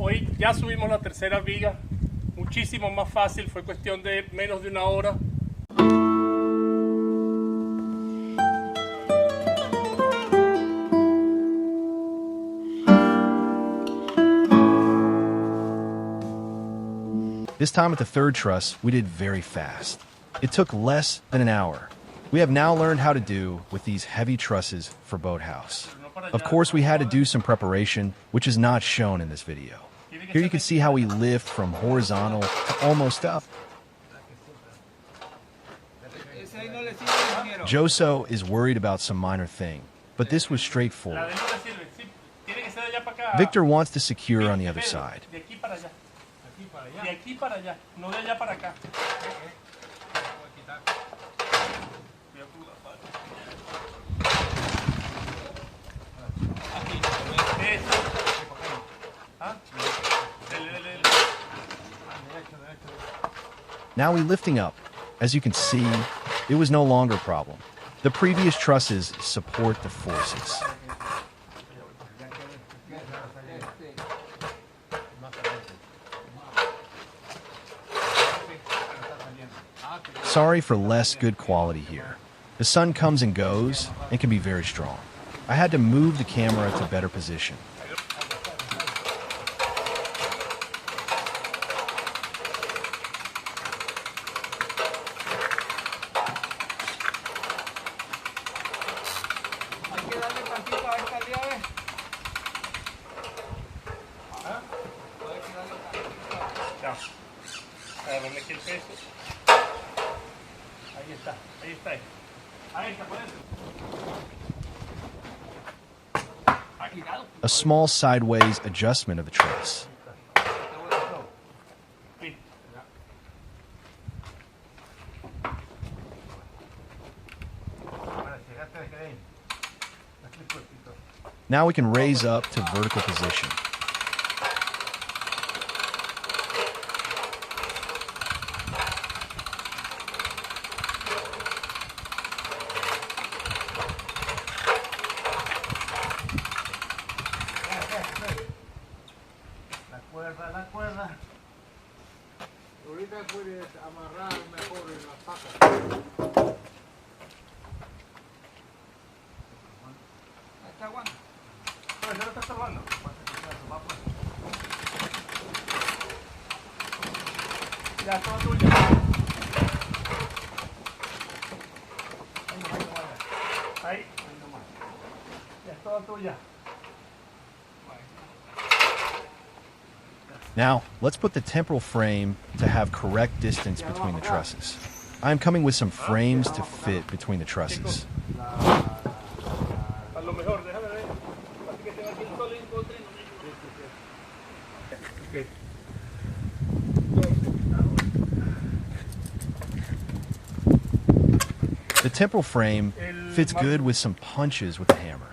Hoy ya subimos la tercera viga, muchísimo más fácil, fue cuestión de menos de una hora. This time at the third truss, we did very fast. It took less than an hour. We have now learned how to do with these heavy trusses for boathouse. Of course, we had to do some preparation, which is not shown in this video. Here you can see how we lift from horizontal to almost up. Joso is worried about some minor thing, but this was straightforward. Victor wants to secure on the other side. De aquí para allá, no de allá para acá. Now we're lifting up. As you can see, it was no longer a problem. The previous trusses support the forces. Sorry for less good quality here. The sun comes and goes and can be very strong. I had to move the camera to better position. A small sideways adjustment of the truss. Now we can raise up to vertical position. La cuerda. Ahorita puedes amarrar mejor en la paca. ¿Está aguando? Pues ya lo está salvando. Ya, todo tuyo. Ahí. Ya, todo tuya. Now, let's put the temporal frame to have correct distance between the trusses. I am coming with some frames to fit between the trusses. The temporal frame fits good with some punches with the hammer.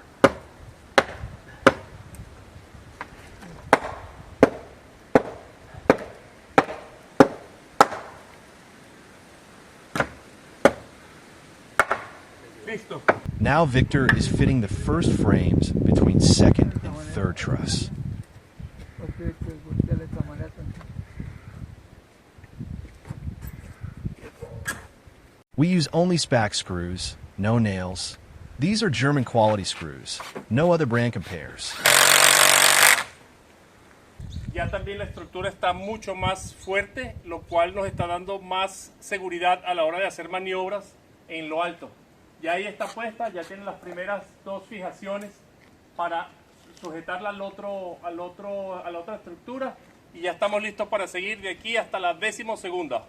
Now Victor is fitting the first frames between second and third truss. We use only spack screws, no nails. These are German quality screws. No other brand compares. Ya también la estructura está mucho más fuerte, lo cual nos está dando más seguridad a la hora de hacer maniobras en lo alto. Ya ahí está puesta, ya tiene las primeras dos fijaciones para sujetarla a la otra estructura y ya estamos listos para seguir de aquí hasta la 12ª.